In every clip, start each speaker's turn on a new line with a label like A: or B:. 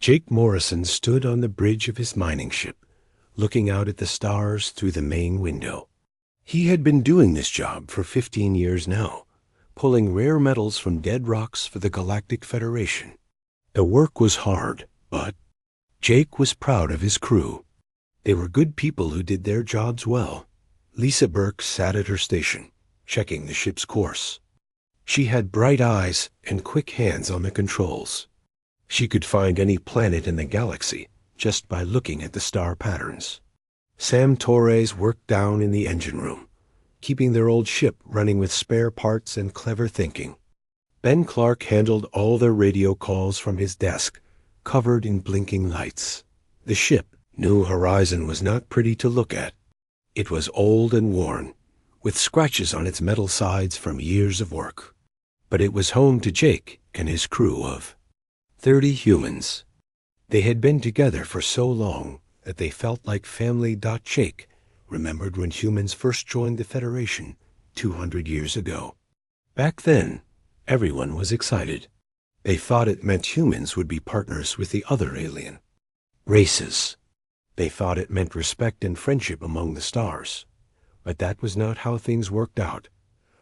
A: Jake Morrison stood on the bridge of his mining ship, looking out at the stars through the main window. He had been doing this job for 15 years now, pulling rare metals from dead rocks for the Galactic Federation. The work was hard, but Jake was proud of his crew. They were good people who did their jobs well. Lisa Burke sat at her station, checking the ship's course. She had bright eyes and quick hands on the controls. She could find any planet in the galaxy just by looking at the star patterns. Sam Torres worked down in the engine room, keeping their old ship running with spare parts and clever thinking. Ben Clark handled all their radio calls from his desk, covered in blinking lights. The ship, New Horizon, was not pretty to look at. It was old and worn, with scratches on its metal sides from years of work. But it was home to Jake and his crew of 30 humans. They had been together for so long that they felt like family. Jake remembered when humans first joined the Federation 200 years ago. Back then, everyone was excited. They thought it meant humans would be partners with the other alien races. They thought it meant respect and friendship among the stars. But that was not how things worked out.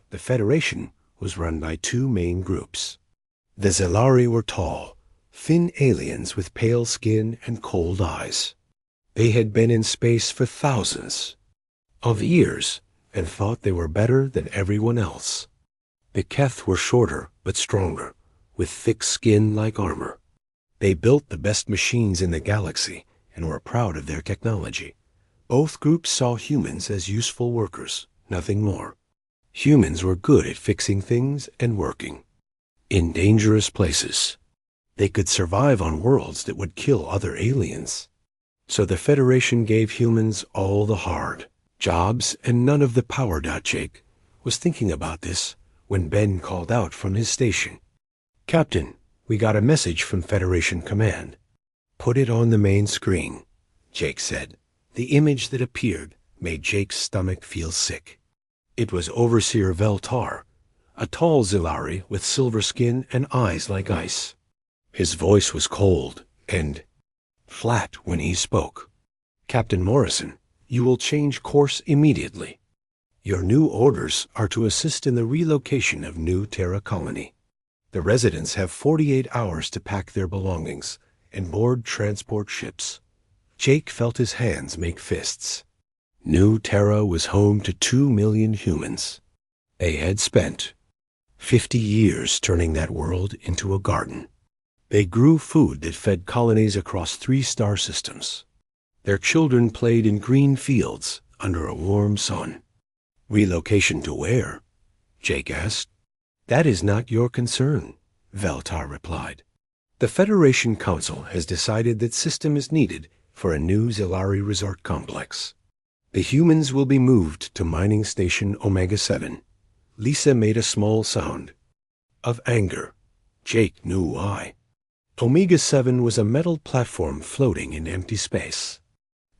A: The Federation was run by two main groups. The Zelari were tall, thin aliens with pale skin and cold eyes. They had been in space for thousands of years and thought they were better than everyone else. The Keth were shorter but stronger, with thick skin like armor. They built the best machines in the galaxy and were proud of their technology. Both groups saw humans as useful workers, nothing more. Humans were good at fixing things and working in dangerous places. They could survive on worlds that would kill other aliens. So the Federation gave humans all the hard jobs and none of the power. Jake was thinking about this when Ben called out from his station. "Captain, we got a message from Federation Command." "Put it on the main screen," Jake said. The image that appeared made Jake's stomach feel sick. It was Overseer Veltar, a tall Zelari with silver skin and eyes like ice. His voice was cold and flat when he spoke. "Captain Morrison, you will change course immediately. Your new orders are to assist in the relocation of New Terra Colony. The residents have 48 hours to pack their belongings and board transport ships." Jake felt his hands make fists. New Terra was home to 2 million humans. They had spent 50 years turning that world into a garden. They grew food that fed colonies across 3 star systems. Their children played in green fields under a warm sun. "Relocation to where?" Jake asked. "That is not your concern," Veltar replied. "The Federation Council has decided that system is needed for a new Zelari resort complex. The humans will be moved to Mining Station Omega 7. Lisa made a small sound of anger. Jake knew why. Omega 7 was a metal platform floating in empty space.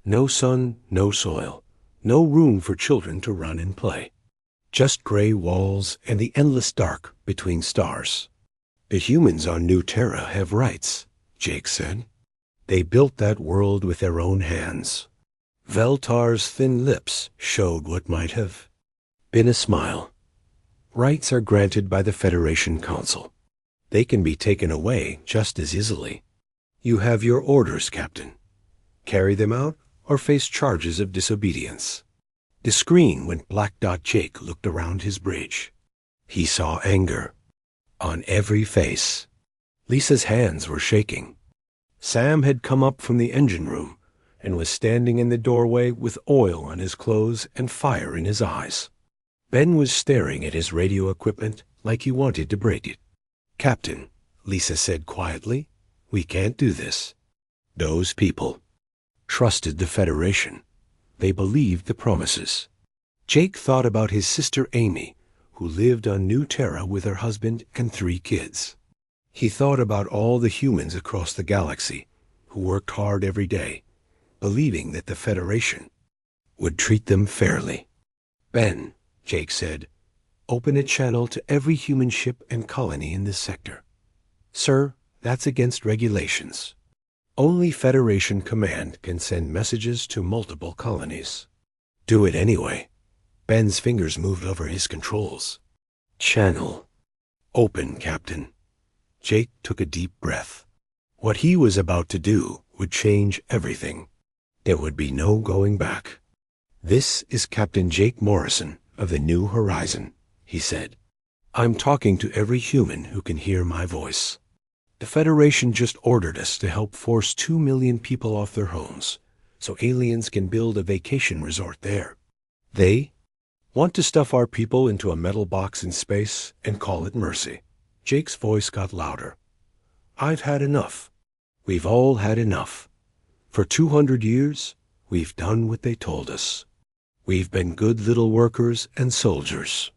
A: No sun, no soil, no room for children to run and play. Just gray walls and the endless dark between stars. "The humans on New Terra have rights," Jake said. "They built that world with their own hands." Veltar's thin lips showed what might have been a smile. "Rights are granted by the Federation Council. They can be taken away just as easily. You have your orders, Captain. Carry them out or face charges of disobedience." The screen went black. Jake looked around his bridge. He saw anger on every face. Lisa's hands were shaking. Sam had come up from the engine room and was standing in the doorway with oil on his clothes and fire in his eyes. Ben was staring at his radio equipment like he wanted to break it. "Captain," Lisa said quietly, "we can't do this." Those people trusted the Federation. They believed the promises. Jake thought about his sister Amy, who lived on New Terra with her husband and 3 kids. He thought about all the humans across the galaxy who worked hard every day, believing that the Federation would treat them fairly. "Ben," Jake said, "open a channel to every human ship and colony in this sector." "Sir, that's against regulations." Only Federation Command can send messages to multiple colonies. Do it anyway. Ben's fingers moved over his controls. Channel. Open, Captain. Jake took a deep breath. What he was about to do would change everything. There would be no going back. This is Captain Jake Morrison of the New Horizon, he said. I'm talking to every human who can hear my voice. The Federation just ordered us to help force 2 million people off their homes, so aliens can build a vacation resort there. They want to stuff our people into a metal box in space and call it mercy. Jake's voice got louder. I've had enough. We've all had enough. For 200 years, we've done what they told us. We've been good little workers and soldiers.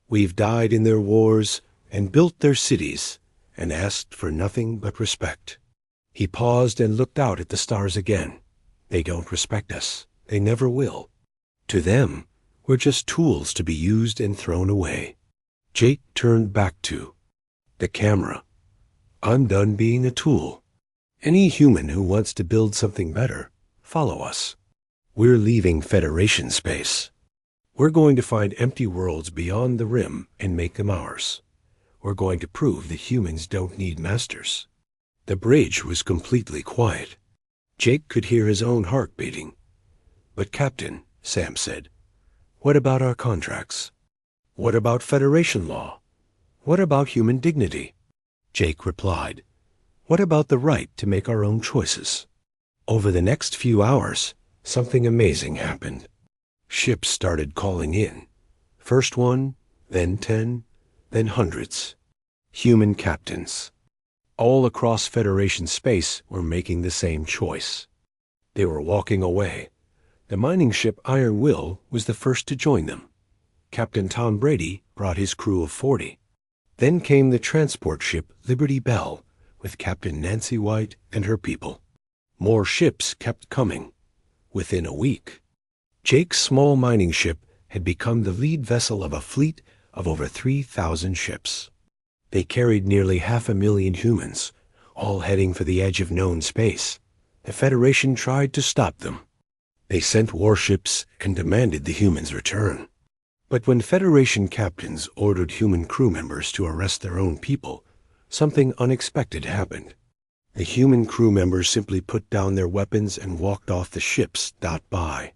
A: We've died in their wars and built their cities and asked for nothing but respect. He paused and looked out at the stars again. They don't respect us. They never will. To them, we're just tools to be used and thrown away. Jake turned back to the camera. I'm done being a tool. Any human who wants to build something better, follow us. We're leaving Federation space. We're going to find empty worlds beyond the rim and make them ours. We're going to prove that humans don't need masters. The bridge was completely quiet. Jake could hear his own heart beating. But Captain, Sam said, what about our contracts? What about Federation law? What about human dignity? Jake replied, what about the right to make our own choices? Over the next few hours, something amazing happened. Ships started calling in. First one, then 10, then hundreds. Human captains. All across Federation space were making the same choice. They were walking away. The mining ship Iron Will was the first to join them. Captain Tom Brady brought his crew of 40. Then came the transport ship Liberty Bell with Captain Nancy White and her people. More ships kept coming. Within a week, Jake's small mining ship had become the lead vessel of a fleet of over 3,000 ships. They carried nearly 500,000 humans, all heading for the edge of known space. The Federation tried to stop them. They sent warships and demanded the humans return. But when Federation captains ordered human crew members to arrest their own people, something unexpected happened. The human crew members simply put down their weapons and walked off the ships. By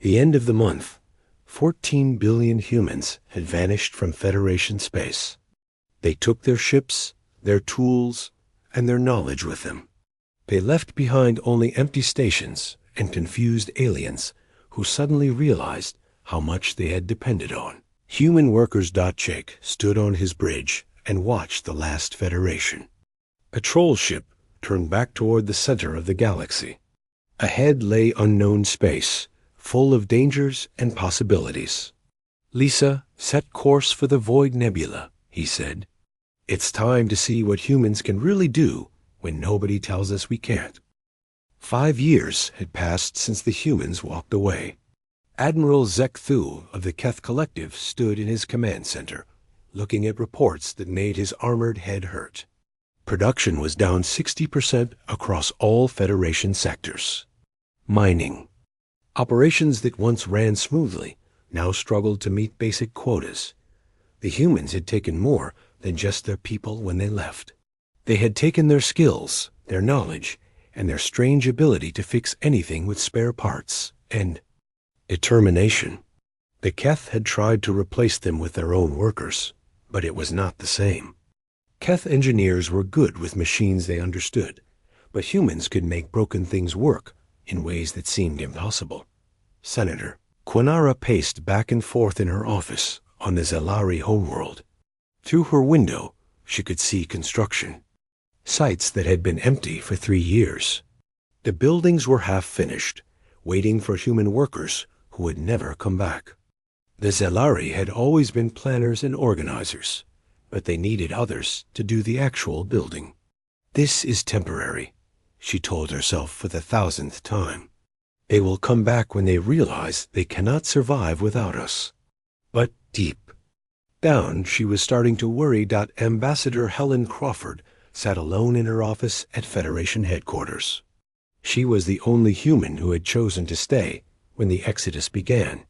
A: the end of the month, 14 billion humans had vanished from Federation space. They took their ships, their tools, and their knowledge with them. They left behind only empty stations and confused aliens who suddenly realized how much they had depended on. Human workers. Jake stood on his bridge and watched the last Federation. A troll ship turned back toward the center of the galaxy. Ahead lay unknown space, full of dangers and possibilities. Lisa, set course for the Void Nebula, he said. It's time to see what humans can really do when nobody tells us we can't. 5 years had passed since the humans walked away. Admiral Zek Thu of the Keth Collective stood in his command center, looking at reports that made his armored head hurt. Production was down 60% across all Federation sectors. Mining. Operations that once ran smoothly now struggled to meet basic quotas. The humans had taken more than just their people when they left. They had taken their skills, their knowledge, and their strange ability to fix anything with spare parts, and determination. The Keth had tried to replace them with their own workers, but it was not the same. Keth engineers were good with machines they understood, but humans could make broken things work in ways that seemed impossible. Senator Quinara paced back and forth in her office on the Zelari homeworld. Through her window, she could see construction. Sites that had been empty for 3 years. The buildings were half finished, waiting for human workers who would never come back. The Zelari had always been planners and organizers, but they needed others to do the actual building. This is temporary, she told herself for the 1,000th time. They will come back when they realize they cannot survive without us. But deep down, she was starting to worry. Ambassador Helen Crawford sat alone in her office at Federation headquarters. She was the only human who had chosen to stay when the exodus began.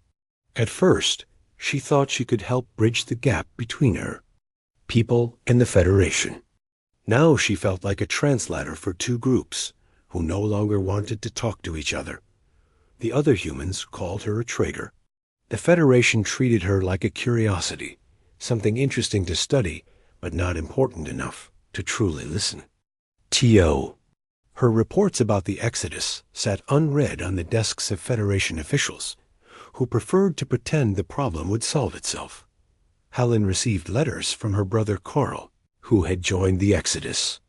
A: At first, she thought she could help bridge the gap between her people and the Federation. Now she felt like a translator for two groups who no longer wanted to talk to each other. The other humans called her a traitor. The Federation treated her like a curiosity, something interesting to study, but not important enough to truly listen. T.O. Her reports about the Exodus sat unread on the desks of Federation officials, who preferred to pretend the problem would solve itself. Helen received letters from her brother Carl, who had joined the Exodus.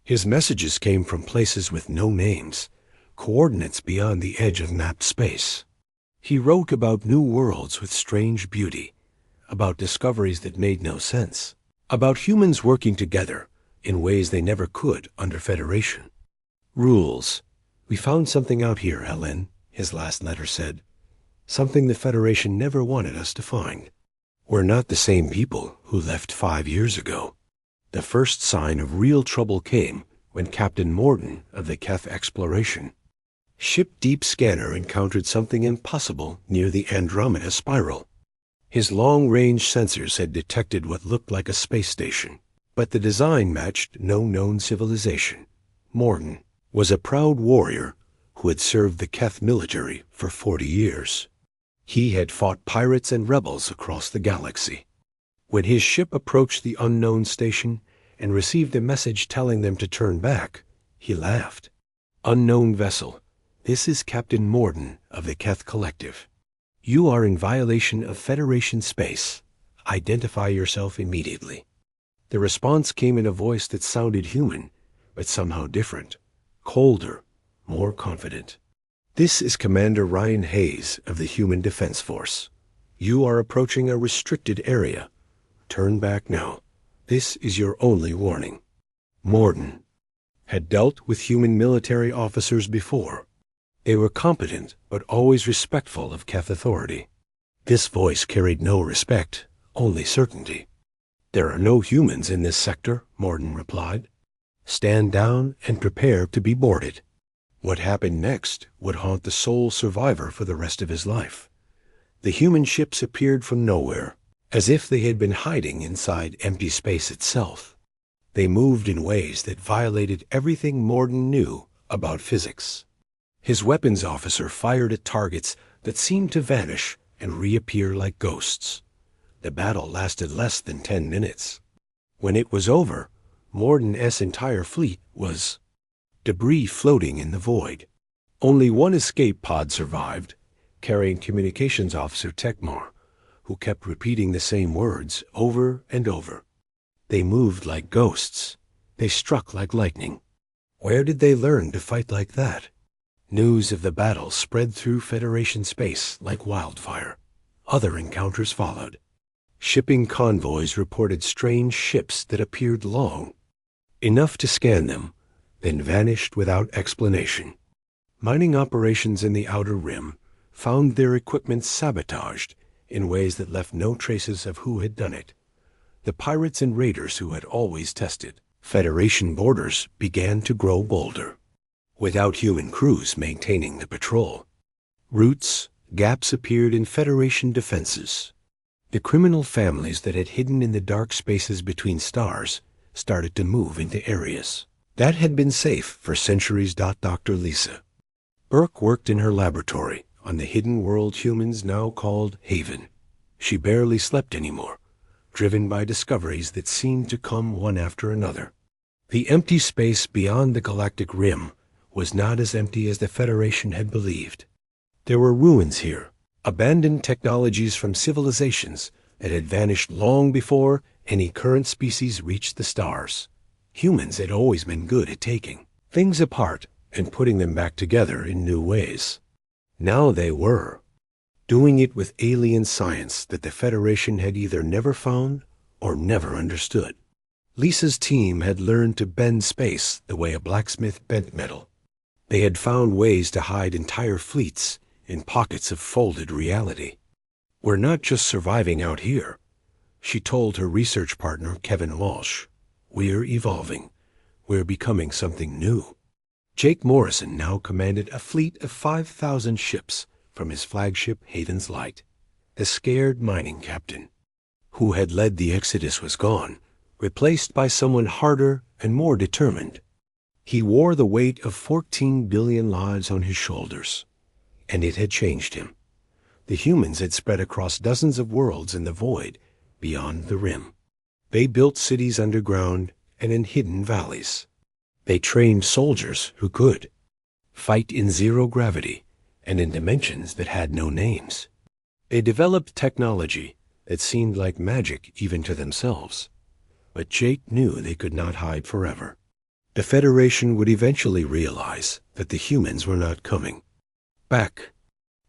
A: His messages came from places with no names, coordinates beyond the edge of mapped space. He wrote about new worlds with strange beauty, about discoveries that made no sense, about humans working together in ways they never could under Federation. Rules. We found something out here, Helen, his last letter said. Something the Federation never wanted us to find. We're not the same people who left 5 years ago. The first sign of real trouble came when Captain Morden of the Keth Exploration Ship Deep Scanner encountered something impossible near the Andromeda Spiral. His long-range sensors had detected what looked like a space station, but the design matched no known civilization. Morden was a proud warrior who had served the Keth military for 40 years. He had fought pirates and rebels across the galaxy. When his ship approached the unknown station and received a message telling them to turn back, he laughed. Unknown vessel, this is Captain Morden of the Keth Collective. You are in violation of Federation space. Identify yourself immediately. The response came in a voice that sounded human, but somehow different, colder, more confident. This is Commander Ryan Hayes of the Human Defense Force. You are approaching a restricted area. Turn back now. This is your only warning. Morden had dealt with human military officers before. They were competent, but always respectful of Keth authority. This voice carried no respect, only certainty. There are no humans in this sector, Morden replied. Stand down and prepare to be boarded. What happened next would haunt the sole survivor for the rest of his life. The human ships appeared from nowhere, as if they had been hiding inside empty space itself. They moved in ways that violated everything Morden knew about physics. His weapons officer fired at targets that seemed to vanish and reappear like ghosts. The battle lasted less than 10 minutes. When it was over, Morden's entire fleet was debris floating in the void. Only one escape pod survived, carrying Communications Officer Tekmar, who kept repeating the same words over and over. They moved like ghosts. They struck like lightning. Where did they learn to fight like that? News of the battle spread through Federation space like wildfire. Other encounters followed. Shipping convoys reported strange ships that appeared long, enough to scan them, then vanished without explanation. Mining operations in the Outer Rim found their equipment sabotaged in ways that left no traces of who had done it. The pirates and raiders who had always tested Federation borders began to grow bolder, without human crews maintaining the patrol. Gaps appeared in Federation defenses. The criminal families that had hidden in the dark spaces between stars started to move into areas that had been safe for centuries. Dr. Lisa Burke worked in her laboratory on the hidden world humans now called Haven. She barely slept anymore, driven by discoveries that seemed to come one after another. The empty space beyond the galactic rim was not as empty as the Federation had believed. There were ruins here, abandoned technologies from civilizations that had vanished long before any current species reached the stars. Humans had always been good at taking things apart and putting them back together in new ways. Now they were doing it with alien science that the Federation had either never found or never understood. Lisa's team had learned to bend space the way a blacksmith bent metal. They had found ways to hide entire fleets in pockets of folded reality. We're not just surviving out here, she told her research partner Kevin Walsh. We're evolving. we're becoming something new. Jake Morrison now commanded a fleet of 5,000 ships from his flagship Haven's Light. The scared mining captain who had led the exodus was gone, replaced by someone harder and more determined. He wore the weight of 14 billion lives on his shoulders, and it had changed him. The humans had spread across dozens of worlds in the void beyond the rim. They built cities underground and in hidden valleys. They trained soldiers who could fight in zero gravity and in dimensions that had no names. They developed technology that seemed like magic even to themselves. But Jake knew they could not hide forever. The Federation would eventually realize that the humans were not coming back.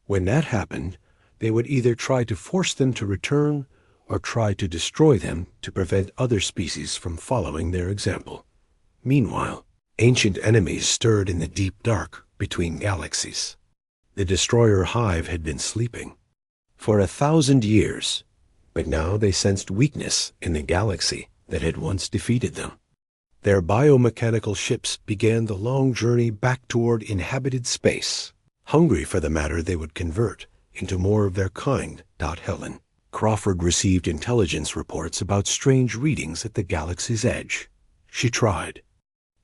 A: When that happened, they would either try to force them to return or try to destroy them to prevent other species from following their example. Meanwhile, ancient enemies stirred in the deep dark between galaxies. The destroyer hive had been sleeping for 1,000 years, but now they sensed weakness in the galaxy that had once defeated them. Their biomechanical ships began the long journey back toward inhabited space, hungry for the matter they would convert into more of their kind. Helen Crawford received intelligence reports about strange readings at the galaxy's edge. She tried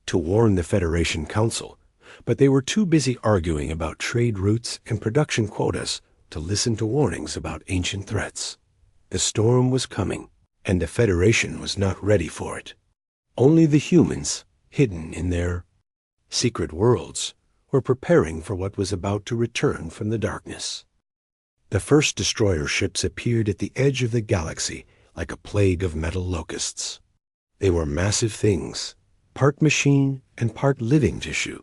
A: to warn the Federation Council, but they were too busy arguing about trade routes and production quotas to listen to warnings about ancient threats. The storm was coming, and the Federation was not ready for it. Only the humans, hidden in their secret worlds, were preparing for what was about to return from the darkness. The first destroyer ships appeared at the edge of the galaxy like a plague of metal locusts. They were massive things, part machine and part living tissue,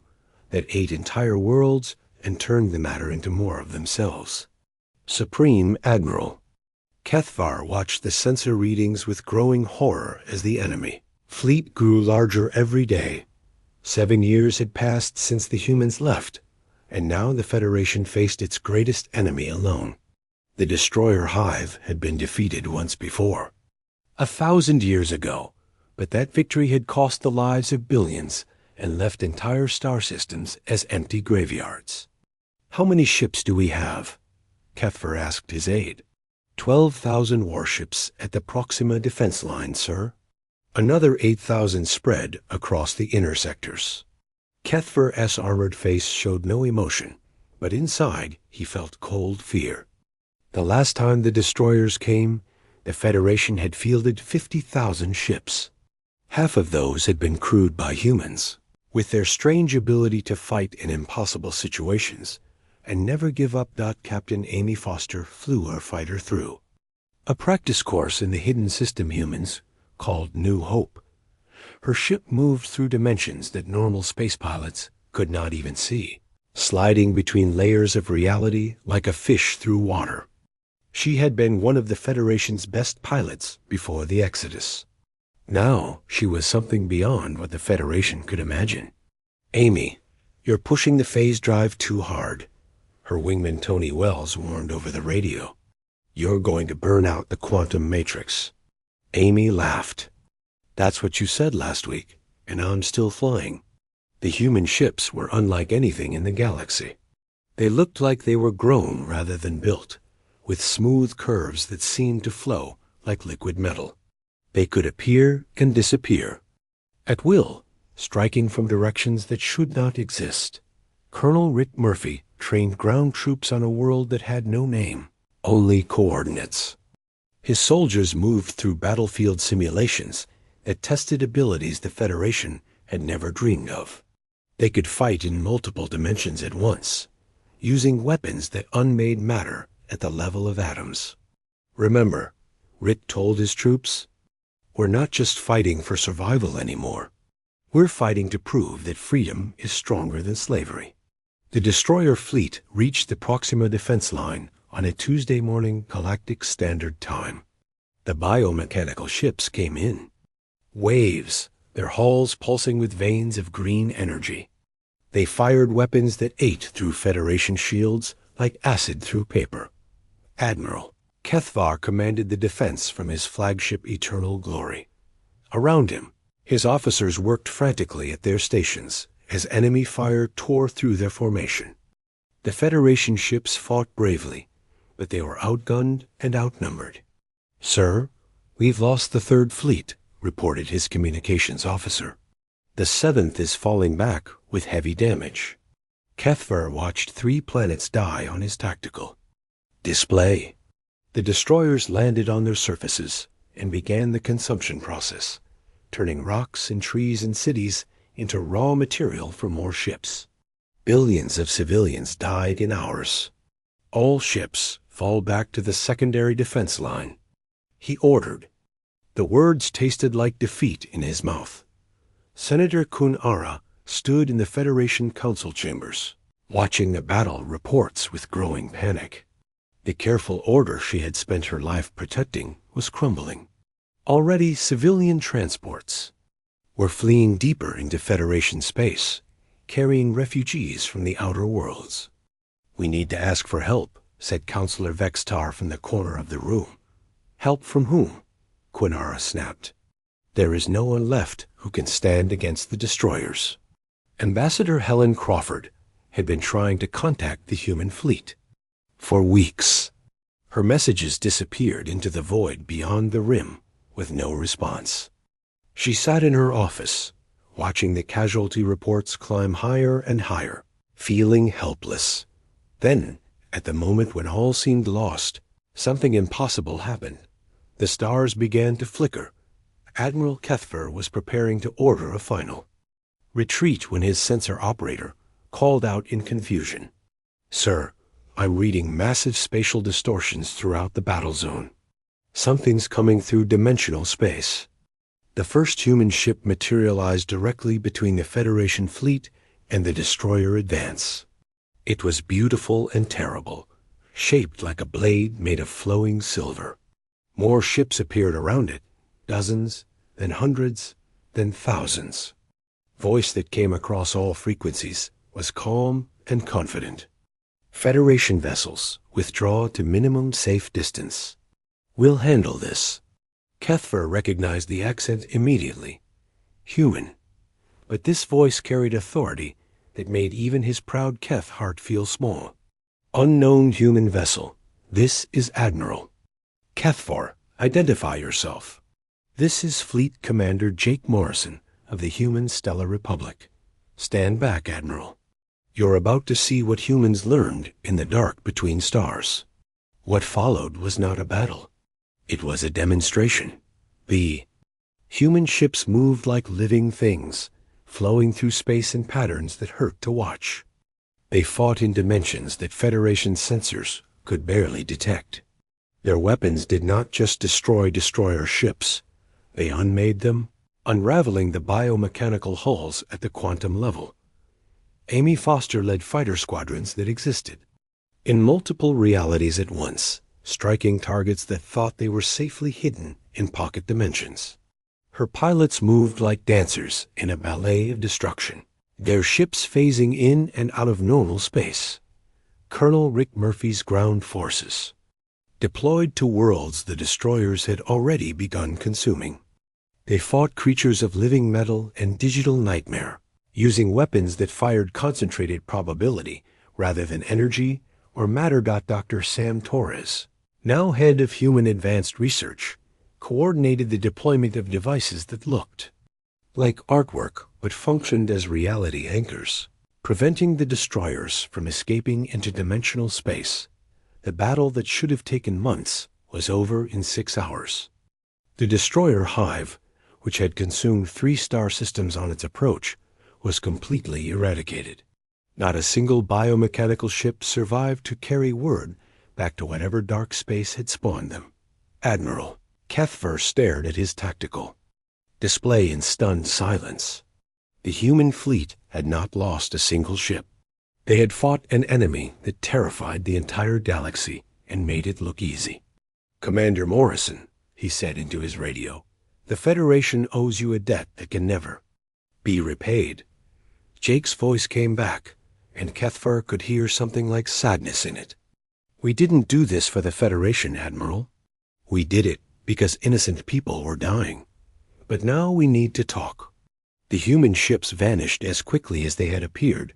A: that ate entire worlds and turned the matter into more of themselves. Supreme Admiral Kethvar watched the sensor readings with growing horror as the enemy fleet grew larger every day. 7 years had passed since the humans left, and now the Federation faced its greatest enemy alone. The destroyer hive had been defeated once before, 1,000 years ago, but that victory had cost the lives of billions and left entire star systems as empty graveyards. "How many ships do we have?" Kethvar asked his aide. 12,000 warships at the Proxima defense line, sir. Another 8,000 spread across the inner sectors. Kethvar's armored face showed no emotion, but inside he felt cold fear. The last time the destroyers came, the Federation had fielded 50,000 ships. Half of those had been crewed by humans, with their strange ability to fight in impossible situations and never give up. Captain Amy Foster flew our fighter through a practice course in the hidden system humans called New Hope. Her ship moved through dimensions that normal space pilots could not even see, sliding between layers of reality like a fish through water. She had been one of the Federation's best pilots before the Exodus. Now she was something beyond what the Federation could imagine. "Amy, you're pushing the phase drive too hard," her wingman Tony Wells warned over the radio. "You're going to burn out the quantum matrix." Amy laughed. "That's what you said last week, and I'm still flying." The human ships were unlike anything in the galaxy. They looked like they were grown rather than built, with smooth curves that seemed to flow like liquid metal. They could appear and disappear at will, striking from directions that should not exist. Colonel Rick Murphy trained ground troops on a world that had no name, only coordinates. His soldiers moved through battlefield simulations that tested abilities the Federation had never dreamed of. They could fight in multiple dimensions at once, using weapons that unmade matter at the level of atoms. "Remember," Rick told his troops, "we're not just fighting for survival anymore. We're fighting to prove that freedom is stronger than slavery." The destroyer fleet reached the Proxima defense line on a Tuesday morning Galactic Standard Time. The biomechanical ships came in. Waves, their hulls pulsing with veins of green energy. They fired weapons that ate through Federation shields like acid through paper. Admiral Kethvar commanded the defense from his flagship Eternal Glory. Around him, His officers worked frantically at their stations as enemy fire tore through their formation. The Federation ships fought bravely, but they were outgunned and outnumbered. "Sir, we've lost the 3rd Fleet," reported his communications officer. "The 7th is falling back with heavy damage." Kethver watched 3 planets die on his tactical display. The destroyers landed on their surfaces and began the consumption process, turning rocks and trees and cities into raw material for more ships. Billions of civilians died in hours. "All ships fall back to the secondary defense line," he ordered. The words tasted like defeat in his mouth. Senator Kun-Ara stood in the Federation Council chambers, watching the battle reports with growing panic. The careful order she had spent her life protecting was crumbling. Already civilian transports were fleeing deeper into Federation space, carrying refugees from the outer worlds. "We need to ask for help," said Counselor Vextar from the corner of the room. "Help from whom?" Kun-Ara snapped. "There is no one left who can stand against the destroyers." Ambassador Helen Crawford had been trying to contact the human fleet for weeks. Her messages disappeared into the void beyond the rim with no response. She sat in her office, watching the casualty reports climb higher and higher, feeling helpless. Then, at the moment when all seemed lost, something impossible happened. The stars began to flicker. Admiral Kethver was preparing to order a final retreat when his sensor operator called out in confusion. "Sir, I'm reading massive spatial distortions throughout the battle zone. Something's coming through dimensional space." The first human ship materialized directly between the Federation fleet and the destroyer Advance. It was beautiful and terrible, shaped like a blade made of flowing silver. More ships appeared around it, dozens, then hundreds, then thousands. Voice that came across all frequencies was calm and confident. "Federation vessels, withdraw to minimum safe distance. We'll handle this." Kethver recognized the accent immediately. Human. But this voice carried authority that made even his proud Keth heart feel small. "Unknown human vessel. This is Admiral Kethvar, identify yourself." "This is Fleet Commander Jake Morrison of the Human Stellar Republic. Stand back, Admiral. You're about to see what humans learned in the dark between stars." What followed was not a battle. It was a demonstration. The human ships moved like living things, flowing through space in patterns that hurt to watch. They fought in dimensions that Federation sensors could barely detect. Their weapons did not just destroy destroyer ships. They unmade them, unraveling the biomechanical hulls at the quantum level. Amy Foster led fighter squadrons that existed in multiple realities at once, striking targets that thought they were safely hidden in pocket dimensions. Her pilots moved like dancers in a ballet of destruction, their ships phasing in and out of normal space. Colonel Rick Murphy's ground forces deployed to worlds the destroyers had already begun consuming. They fought creatures of living metal and digital nightmare, using weapons that fired concentrated probability rather than energy or matter. Dr. Sam Torres, now head of Human Advanced Research, coordinated the deployment of devices that looked like artwork but functioned as reality anchors, preventing the destroyers from escaping interdimensional space. The battle that should have taken months was over in 6 hours. The destroyer Hive, which had consumed 3 star systems on its approach, was completely eradicated. Not a single biomechanical ship survived to carry word back to whatever dark space had spawned them. Admiral Kethver stared at his tactical display in stunned silence. The human fleet had not lost a single ship. They had fought an enemy that terrified the entire galaxy and made it look easy. "Commander Morrison," he said into his radio, "the Federation owes you a debt that can never be repaid." Jake's voice came back, and Kethver could hear something like sadness in it. "We didn't do this for the Federation, Admiral. We did it because innocent people were dying. But now we need to talk. The human ships vanished as quickly as they had appeared,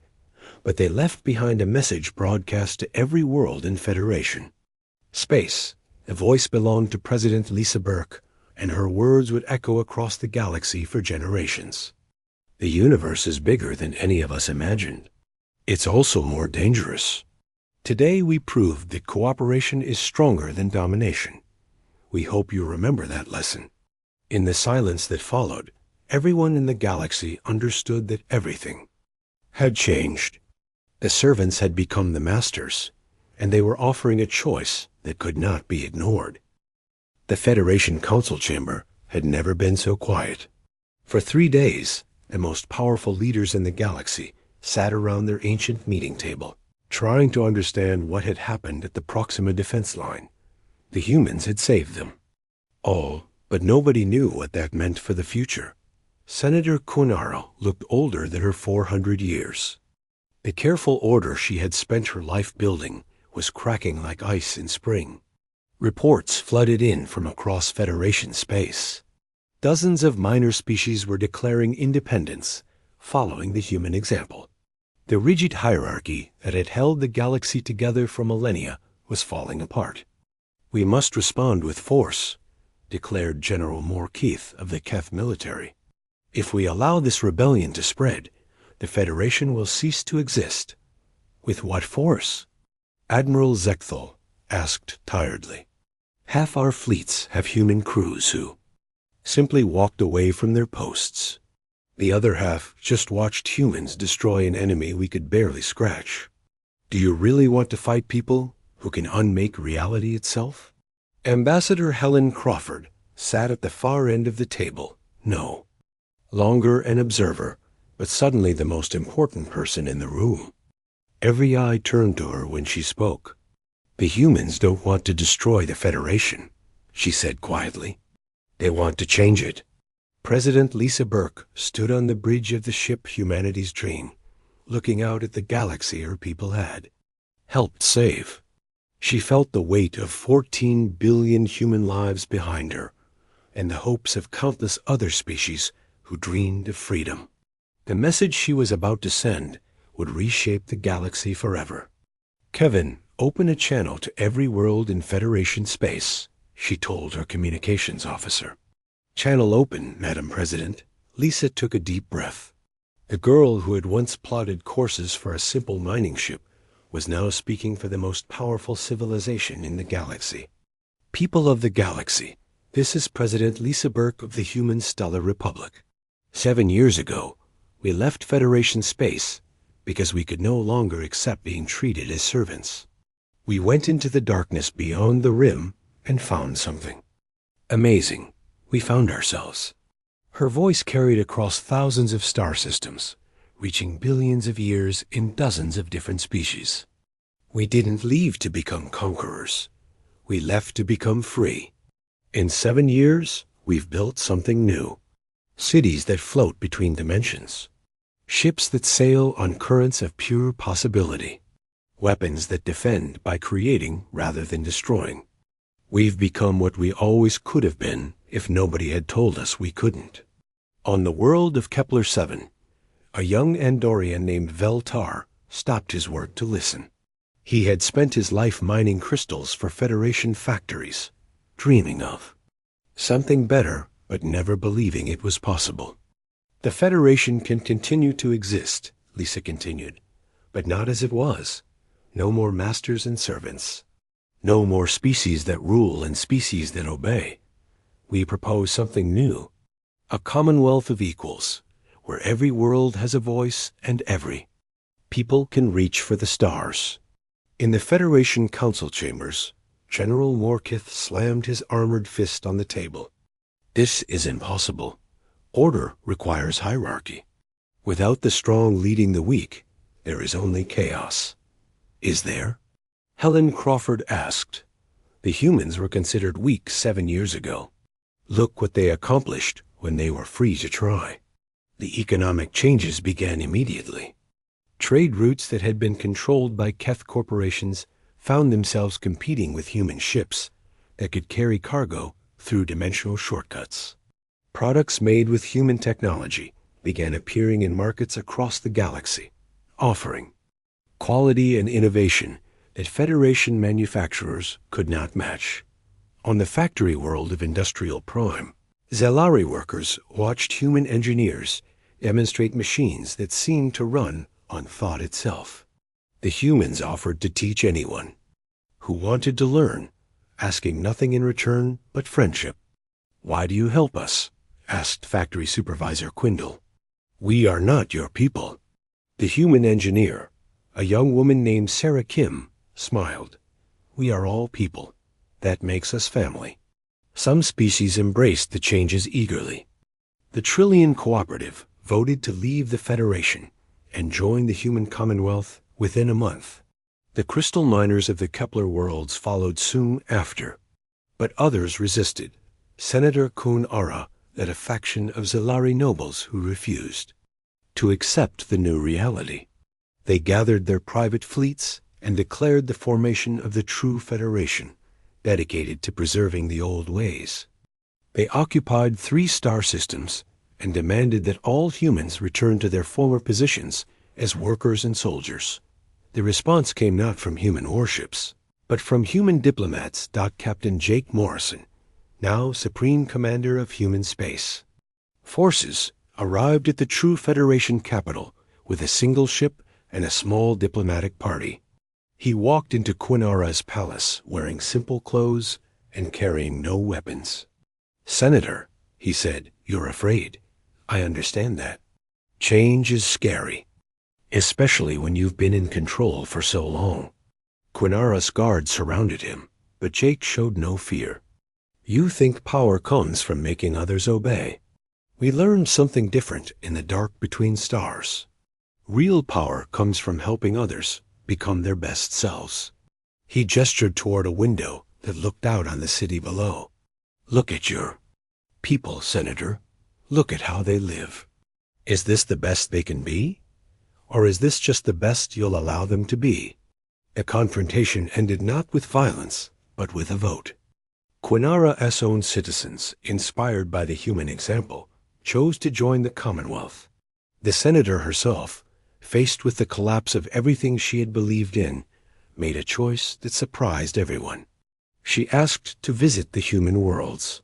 A: but they left behind a message broadcast to every world in Federation. Space, a voice belonged to President Lisa Burke, and her words would echo across the galaxy for generations. The universe is bigger than any of us imagined. It's also more dangerous. Today we proved that cooperation is stronger than domination. We hope you remember that lesson. In the silence that followed, everyone in the galaxy understood that everything had changed. The servants had become the masters, and they were offering a choice that could not be ignored. The Federation Council Chamber had never been so quiet. For 3 days, the most powerful leaders in the galaxy sat around their ancient meeting table, trying to understand what had happened at the Proxima defense line. The humans had saved them. All, but nobody knew what that meant for the future. Senator Kunaro looked older than her 400 years. The careful order she had spent her life building was cracking like ice in spring. Reports flooded in from across Federation space. Dozens of minor species were declaring independence, following the human example. The rigid hierarchy that had held the galaxy together for millennia was falling apart. "We must respond with force," declared General Morkeith of the Keth military. "If we allow this rebellion to spread, the Federation will cease to exist." "With what force?" Admiral Zekthal asked tiredly. "Half our fleets have human crews who simply walked away from their posts. The other half just watched humans destroy an enemy we could barely scratch. Do you really want to fight people who can unmake reality itself?" Ambassador Helen Crawford sat at the far end of the table. No longer an observer, but suddenly the most important person in the room. Every eye turned to her when she spoke. "The humans don't want to destroy the Federation," she said quietly. "They want to change it." President Lisa Burke stood on the bridge of the ship Humanity's Dream, looking out at the galaxy her people had helped save. She felt the weight of 14 billion human lives behind her, and the hopes of countless other species who dreamed of freedom. The message she was about to send would reshape the galaxy forever. "Kevin, open a channel to every world in Federation space," she told her communications officer. "Channel open, Madam President." Lisa took a deep breath. The girl who had once plotted courses for a simple mining ship was now speaking for the most powerful civilization in the galaxy. "People of the galaxy, this is President Lisa Burke of the Human Stellar Republic. 7 years ago, we left Federation space because we could no longer accept being treated as servants. We went into the darkness beyond the rim and found something amazing. We found ourselves." Her voice carried across thousands of star systems, reaching billions of years in dozens of different species. "We didn't leave to become conquerors. We left to become free. In 7 years, we've built something new. Cities that float between dimensions. Ships that sail on currents of pure possibility. Weapons that defend by creating rather than destroying. We've become what we always could have been if nobody had told us we couldn't." On the world of Kepler 7, a young Andorian named Veltar stopped his work to listen. He had spent his life mining crystals for Federation factories, dreaming of something better, but never believing it was possible. "The Federation can continue to exist," Lisa continued, "but not as it was. No more masters and servants. No more species that rule and species that obey. We propose something new. A commonwealth of equals, where every world has a voice and every people can reach for the stars." In the Federation Council chambers, General Morkeith slammed his armored fist on the table. "This is impossible. Order requires hierarchy. Without the strong leading the weak, there is only chaos." "Is there?" Helen Crawford asked. "The humans were considered weak 7 years ago. Look what they accomplished when they were free to try. The economic changes began immediately. Trade routes that had been controlled by Keth corporations found themselves competing with human ships that could carry cargo through dimensional shortcuts. Products made with human technology began appearing in markets across the galaxy, offering quality and innovation that Federation manufacturers could not match. On the factory world of Industrial Prime, Zelari workers watched human engineers demonstrate machines that seemed to run on thought itself. The humans offered to teach anyone who wanted to learn, asking nothing in return but friendship. "Why do you help us?" asked Factory Supervisor Quindle. "We are not your people." The human engineer, a young woman named Sarah Kim, smiled. "We are all people. That makes us family." Some species embraced the changes eagerly. The Trillion Cooperative voted to leave the Federation and join the human Commonwealth within a month. The crystal miners of the Kepler worlds followed soon after, but others resisted. Senator Kun Ara led a faction of Zelari nobles who refused to accept the new reality. They gathered their private fleets and declared the formation of the true Federation, dedicated to preserving the old ways. They occupied 3 star systems and demanded that all humans return to their former positions as workers and soldiers. The response came not from human warships, but from human diplomats. Captain Jake Morrison, now Supreme Commander of Human Space. Forces arrived at the true Federation capital with a single ship and a small diplomatic party. He walked into Quinara's palace wearing simple clothes and carrying no weapons. "Senator," he said, "you're afraid. I understand that. Change is scary, especially when you've been in control for so long." Quinara's guards surrounded him, but Jake showed no fear. "You think power comes from making others obey. We learned something different in the dark between stars. Real power comes from helping others become their best selves." He gestured toward a window that looked out on the city below. "Look at your people, Senator. Look at how they live. Is this the best they can be? Or is this just the best you'll allow them to be?" A confrontation ended not with violence, but with a vote. Quinara's own citizens, inspired by the human example, chose to join the Commonwealth. The senator herself, faced with the collapse of everything she had believed in, made a choice that surprised everyone. She asked to visit the human worlds,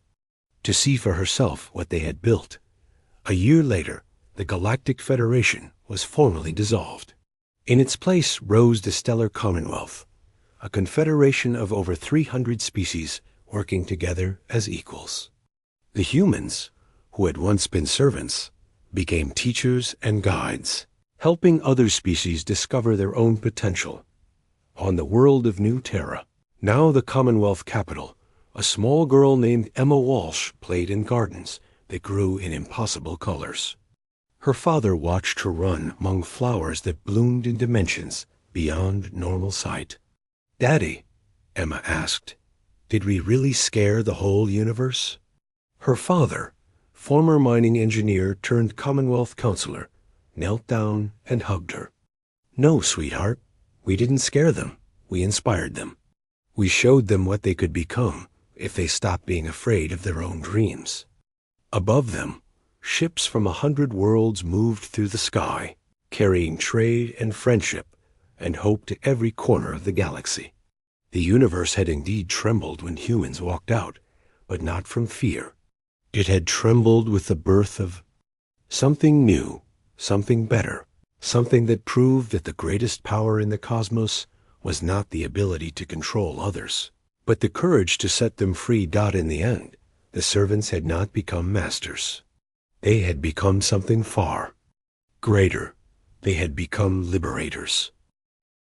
A: to see for herself what they had built. A year later, the Galactic Federation was formally dissolved. In its place rose the Stellar Commonwealth, a confederation of over 300 species working together as equals. The humans, who had once been servants, became teachers and guides, helping other species discover their own potential. On the world of New Terra, now the Commonwealth capital, a small girl named Emma Walsh played in gardens that grew in impossible colors. Her father watched her run among flowers that bloomed in dimensions beyond normal sight. "Daddy," Emma asked, "did we really scare the whole universe?" Her father, former mining engineer turned Commonwealth counselor, knelt down and hugged her. "No, sweetheart, we didn't scare them. We inspired them. We showed them what they could become if they stopped being afraid of their own dreams." Above them, ships from 100 worlds moved through the sky, carrying trade and friendship and hope to every corner of the galaxy. The universe had indeed trembled when humans walked out, but not from fear. It had trembled with the birth of something new, something better, something that proved that the greatest power in the cosmos was not the ability to control others, but the courage to set them free. In the end, the servants had not become masters. They had become something far greater. They had become liberators.